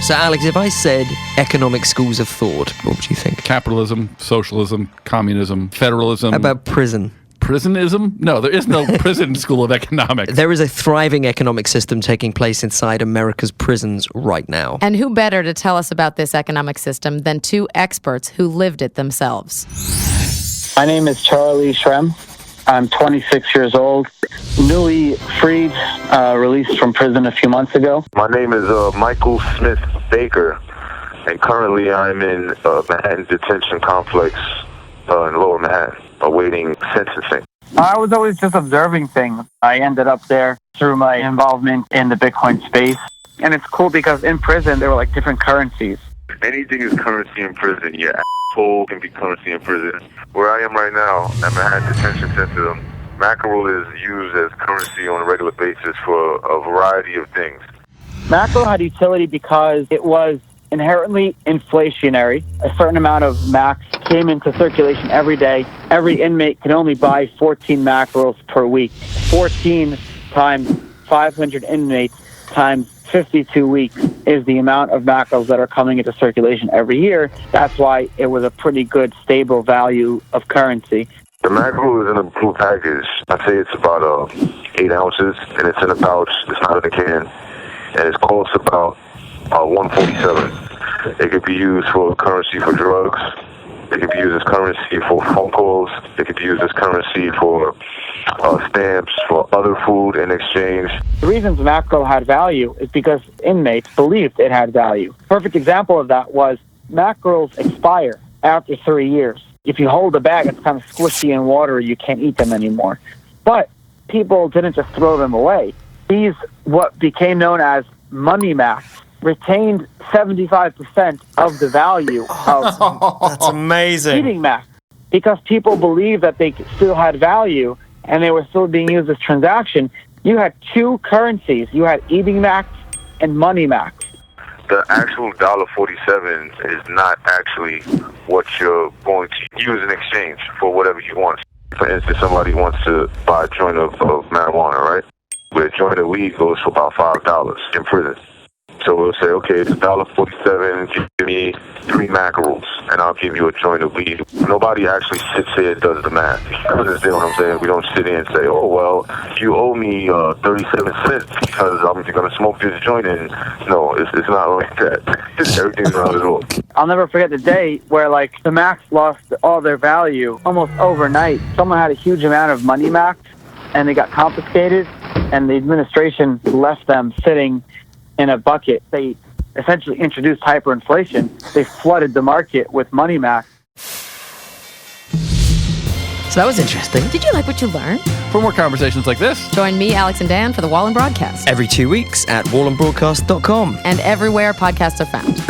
So, Alex, if I said economic schools of thought, what would you think? Capitalism, socialism, communism, federalism. How about prison? Prisonism? No, there is no prison school of economics. There is a thriving economic system taking place inside America's prisons right now. And who better to tell us about this economic system than two experts who lived it themselves? My name is Charlie Shrem. I'm 26 years old, newly freed, released from prison a few months ago. My name is Michael Smith Baker, and currently I'm in Manhattan Detention Complex in Lower Manhattan, awaiting sentencing. I was always just observing things. I ended up there through my involvement in the Bitcoin space. And it's cool because in prison, there were like different currencies. Anything is currency in prison. Your asshole can be currency in prison. Where I am right now, at Manhattan Detention Center, mackerel is used as currency on a regular basis for a variety of things. Mackerel had utility because it was inherently inflationary. A certain amount of max came into circulation every day. Every inmate could only buy 14 mackerels per week. 14 times 500 inmates times 52 weeks is the amount of mackerels that are coming into circulation every year. That's why it was a pretty good, stable value of currency. The mackerel is in a blue package. I'd say it's about 8 ounces, and it's in a pouch. It's not in a can. And it costs about $147. It could be used for currency for drugs. It could be used as currency for phone calls. It could be used as currency for stamps, for other food in exchange. The reasons mackerel had value is because inmates believed it had value. Perfect example of that was mackerels expire after 3 years. If you hold a bag, it's kind of squishy and watery. You can't eat them anymore. But people didn't just throw them away. These, what became known as money macs, retained 75% of the value of That's amazing. eating macs because people believed that they still had value and they were still being used as transaction. You had two currencies. You had eating macs and money macs. The actual $1.47 is not actually what you're going to use in exchange for whatever you want. For instance, somebody wants to buy a joint of marijuana, right? Where a joint of weed goes for about $5 in prison. So we'll say, okay, it's $1.47, give me 3 mackerels, and I'll give you a joint of weed. Nobody actually sits here and does the math. You understand what I'm saying? We don't sit here and say, oh, well, you owe me 37 cents because I'm going to smoke this joint. And no, it's not like that. Everything's around the world. I'll never forget the day where, like, the macs lost all their value almost overnight. Someone had a huge amount of money macs, and they got confiscated, and the administration left them sitting in a bucket. They essentially introduced hyperinflation. They flooded the market with money macs. So that was interesting. Did you like what you learned? For more conversations like this, Join me, Alex, and Dan for the Wall and Broadcast. Every 2 weeks at wallandbroadcast.com. And everywhere podcasts are found.